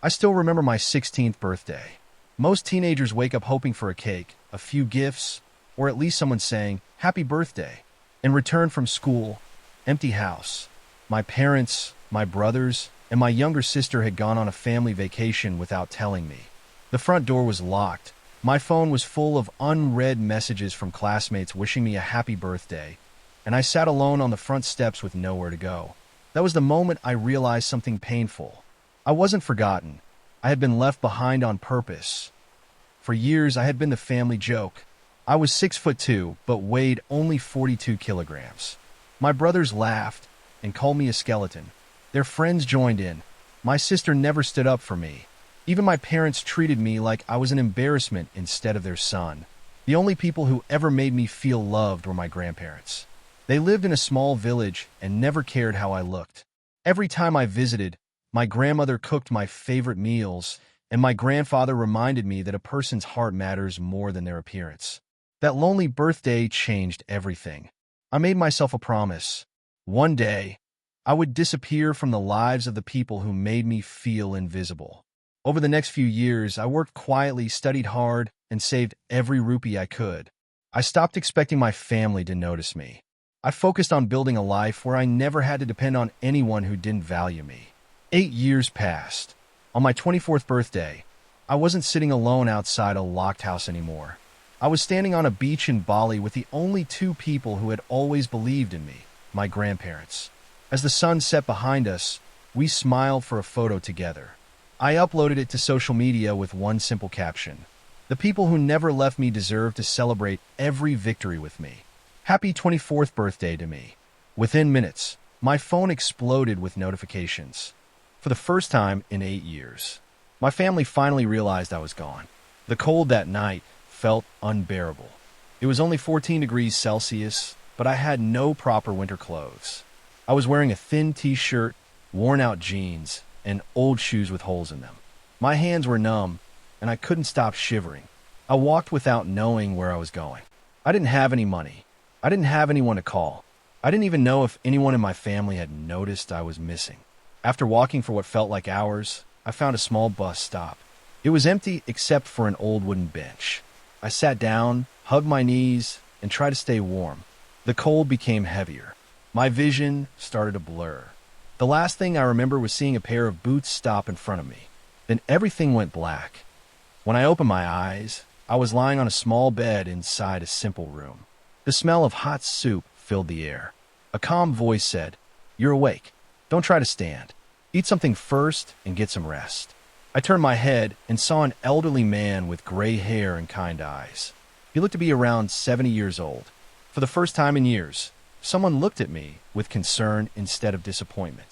I still remember my 16th birthday. Most teenagers wake up hoping for a cake, a few gifts, or at least someone saying, "Happy birthday." In return from school, empty house. My parents, my brothers, and my younger sister had gone on a family vacation without telling me. The front door was locked. My phone was full of unread messages from classmates wishing me a happy birthday, and I sat alone on the front steps with nowhere to go. That was the moment I realized something painful. I wasn't forgotten. I had been left behind on purpose. For years, I had been the family joke. I was 6'2", but weighed only 42 kilograms. My brothers laughed and called me a skeleton. Their friends joined in. My sister never stood up for me. Even my parents treated me like I was an embarrassment instead of their son. The only people who ever made me feel loved were my grandparents. They lived in a small village and never cared how I looked. Every time I visited, my grandmother cooked my favorite meals, and my grandfather reminded me that a person's heart matters more than their appearance. That lonely birthday changed everything. I made myself a promise. One day, I would disappear from the lives of the people who made me feel invisible. Over the next few years, I worked quietly, studied hard, and saved every rupee I could. I stopped expecting my family to notice me. I focused on building a life where I never had to depend on anyone who didn't value me. 8 years passed. On my 24th birthday, I wasn't sitting alone outside a locked house anymore. I was standing on a beach in Bali with the only two people who had always believed in me, my grandparents. As the sun set behind us, we smiled for a photo together. I uploaded it to social media with one simple caption: "The people who never left me deserve to celebrate every victory with me. Happy 24th birthday to me." Within minutes, my phone exploded with notifications. For the first time in 8 years, my family finally realized I was gone. The cold that night felt unbearable. It was only 14 degrees Celsius, but I had no proper winter clothes. I was wearing a thin t-shirt, worn-out jeans, and old shoes with holes in them. My hands were numb, and I couldn't stop shivering. I walked without knowing where I was going. I didn't have any money. I didn't have anyone to call. I didn't even know if anyone in my family had noticed I was missing. After walking for what felt like hours, I found a small bus stop. It was empty except for an old wooden bench. I sat down, hugged my knees, and tried to stay warm. The cold became heavier. My vision started to blur. The last thing I remember was seeing a pair of boots stop in front of me. Then everything went black. When I opened my eyes, I was lying on a small bed inside a simple room. The smell of hot soup filled the air. A calm voice said, "You're awake. Don't try to stand. Eat something first and get some rest." I turned my head and saw an elderly man with gray hair and kind eyes. He looked to be around 70 years old. For the first time in years, someone looked at me with concern instead of disappointment.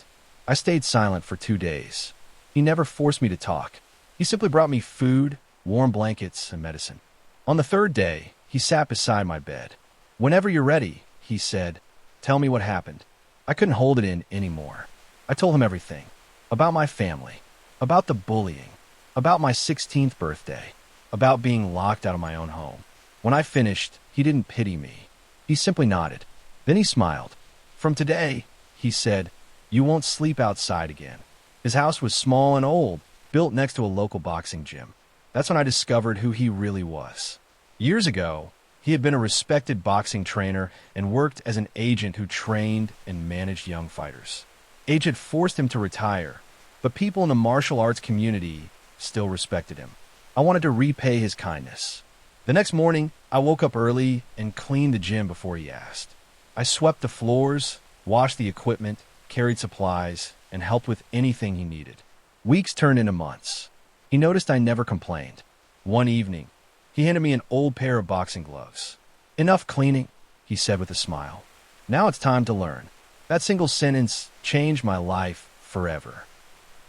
I stayed silent for 2 days. He never forced me to talk. He simply brought me food, warm blankets, and medicine. On the third day, he sat beside my bed. "Whenever you're ready," he said, "tell me what happened." I couldn't hold it in anymore. I told him everything. About my family. About the bullying. About my 16th birthday. About being locked out of my own home. When I finished, he didn't pity me. He simply nodded. Then he smiled. "From today," he said, "you won't sleep outside again." His house was small and old, built next to a local boxing gym. That's when I discovered who he really was. Years ago, he had been a respected boxing trainer and worked as an agent who trained and managed young fighters. Age had forced him to retire, but people in the martial arts community still respected him. I wanted to repay his kindness. The next morning, I woke up early and cleaned the gym before he asked. I swept the floors, washed the equipment, carried supplies, and helped with anything he needed. Weeks turned into months. He noticed I never complained. One evening, he handed me an old pair of boxing gloves. "Enough cleaning," he said with a smile. "Now it's time to learn." That single sentence changed my life forever.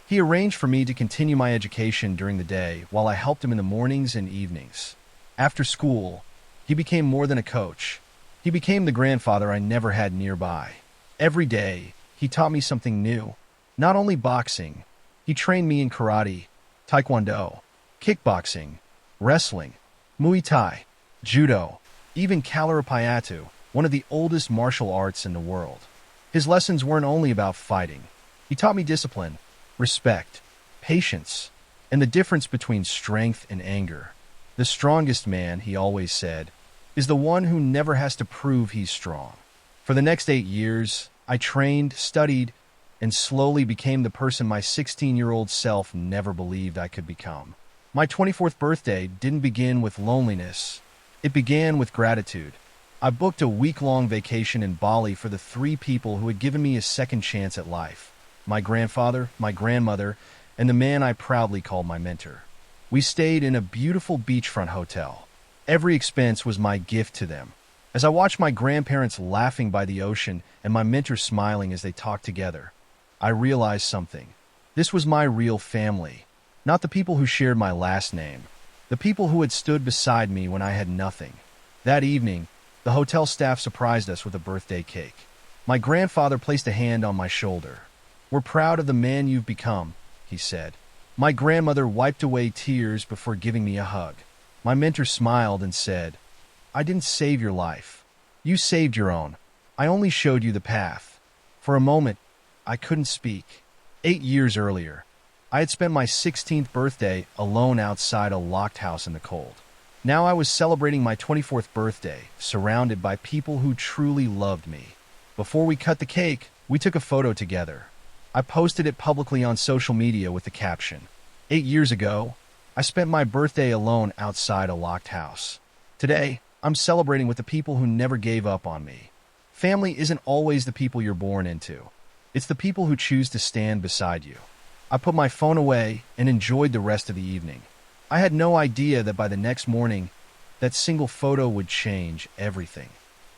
He arranged for me to continue my education during the day while I helped him in the mornings and evenings. After school, he became more than a coach. He became the grandfather I never had nearby. Every day, he taught me something new. Not only boxing, he trained me in karate, taekwondo, kickboxing, wrestling, Muay Thai, judo, even Kalarapayattu, one of the oldest martial arts in the world. His lessons weren't only about fighting. He taught me discipline, respect, patience, and the difference between strength and anger. The strongest man, he always said, is the one who never has to prove he's strong. For the next 8 years, I trained, studied, and slowly became the person my 16-year-old self never believed I could become. My 24th birthday didn't begin with loneliness. It began with gratitude. I booked a week-long vacation in Bali for the 3 people who had given me a second chance at life: my grandfather, my grandmother, and the man I proudly called my mentor. We stayed in a beautiful beachfront hotel. Every expense was my gift to them. As I watched my grandparents laughing by the ocean and my mentor smiling as they talked together, I realized something. This was my real family, not the people who shared my last name, the people who had stood beside me when I had nothing. That evening, the hotel staff surprised us with a birthday cake. My grandfather placed a hand on my shoulder. "We're proud of the man you've become," he said. My grandmother wiped away tears before giving me a hug. My mentor smiled and said, "I didn't save your life. You saved your own. I only showed you the path." For a moment, I couldn't speak. 8 years earlier, I had spent my 16th birthday alone outside a locked house in the cold. Now I was celebrating my 24th birthday, surrounded by people who truly loved me. Before we cut the cake, we took a photo together. I posted it publicly on social media with the caption, "8 years ago, I spent my birthday alone outside a locked house. Today, I'm celebrating with the people who never gave up on me." Family isn't always the people you're born into. It's the people who choose to stand beside you. I put my phone away and enjoyed the rest of the evening. I had no idea that by the next morning, that single photo would change everything.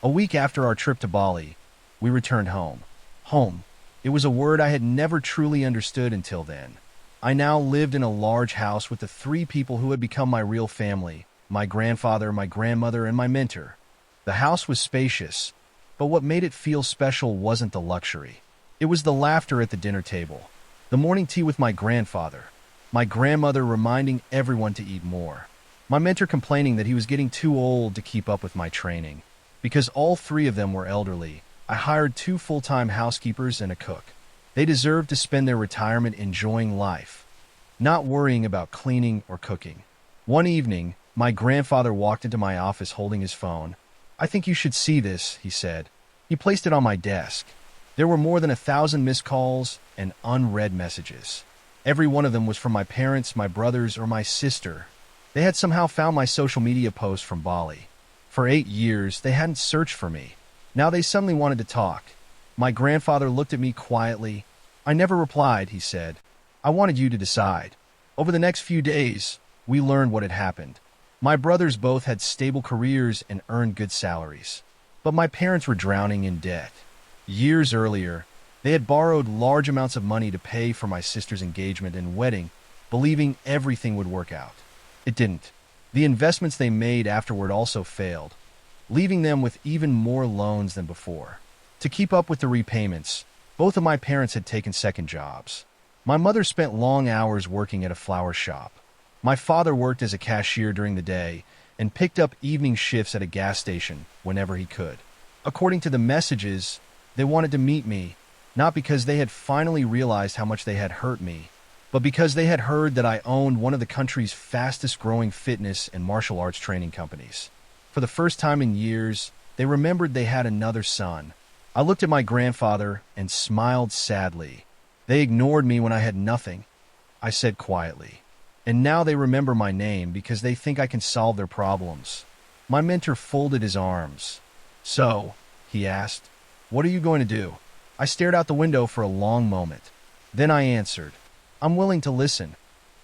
A week after our trip to Bali, we returned home. Home. It was a word I had never truly understood until then. I now lived in a large house with the 3 people who had become my real family: my grandfather, my grandmother, and my mentor. The house was spacious, but what made it feel special wasn't the luxury. It was the laughter at the dinner table, the morning tea with my grandfather, my grandmother reminding everyone to eat more, my mentor complaining that he was getting too old to keep up with my training. Because all 3 of them were elderly, I hired 2 full-time housekeepers and a cook. They deserved to spend their retirement enjoying life, not worrying about cleaning or cooking. One evening, my grandfather walked into my office holding his phone. "I think you should see this," he said. He placed it on my desk. There were more than 1,000 missed calls and unread messages. Every one of them was from my parents, my brothers, or my sister. They had somehow found my social media post from Bali. For 8 years, they hadn't searched for me. Now they suddenly wanted to talk. My grandfather looked at me quietly. "I never replied," he said. "I wanted you to decide." Over the next few days, we learned what had happened. My brothers both had stable careers and earned good salaries. But my parents were drowning in debt. Years earlier, they had borrowed large amounts of money to pay for my sister's engagement and wedding, believing everything would work out. It didn't. The investments they made afterward also failed, leaving them with even more loans than before. To keep up with the repayments, both of my parents had taken second jobs. My mother spent long hours working at a flower shop. My father worked as a cashier during the day and picked up evening shifts at a gas station whenever he could. According to the messages, they wanted to meet me, not because they had finally realized how much they had hurt me, but because they had heard that I owned one of the country's fastest-growing fitness and martial arts training companies. For the first time in years, they remembered they had another son. I looked at my grandfather and smiled sadly. "They ignored me when I had nothing," I said quietly. "And now they remember my name because they think I can solve their problems." My mentor folded his arms. "So," he asked, "what are you going to do?" I stared out the window for a long moment. Then I answered, "I'm willing to listen,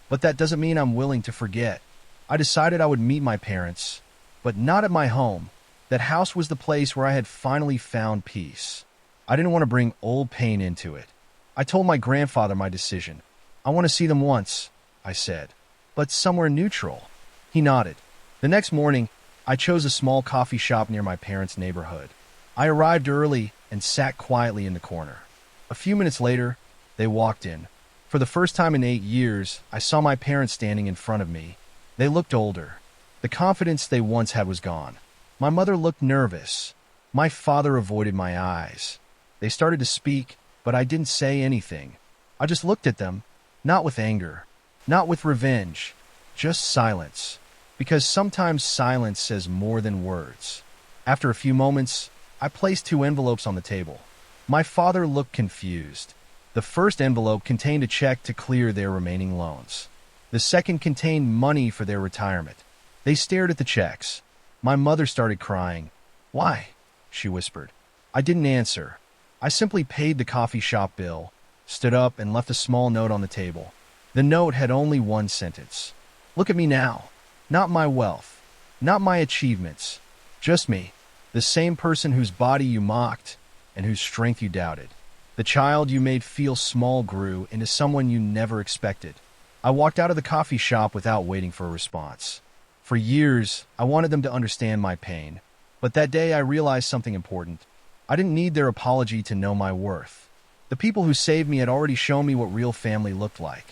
but that doesn't mean I'm willing to forget." I decided I would meet my parents, but not at my home. That house was the place where I had finally found peace. I didn't want to bring old pain into it. I told my grandfather my decision. "I want to see them once," I said, "but somewhere neutral." He nodded. The next morning, I chose a small coffee shop near my parents' neighborhood. I arrived early and sat quietly in the corner. A few minutes later, they walked in. For the first time in 8 years, I saw my parents standing in front of me. They looked older. The confidence they once had was gone. My mother looked nervous. My father avoided my eyes. They started to speak, but I didn't say anything. I just looked at them, Not with anger, not with revenge, just silence. Because sometimes silence says more than words. After a few moments, I placed 2 envelopes on the table. My father looked confused. The first envelope contained a check to clear their remaining loans. The second contained money for their retirement. They stared at the checks. My mother started crying. "Why?" she whispered. I didn't answer. I simply paid the coffee shop bill, stood up, and left a small note on the table. The note had only one sentence. "Look at me now. Not my wealth. Not my achievements. Just me. The same person whose body you mocked and whose strength you doubted. The child you made feel small grew into someone you never expected." I walked out of the coffee shop without waiting for a response. For years, I wanted them to understand my pain. But that day I realized something important. I didn't need their apology to know my worth. The people who saved me had already shown me what real family looked like.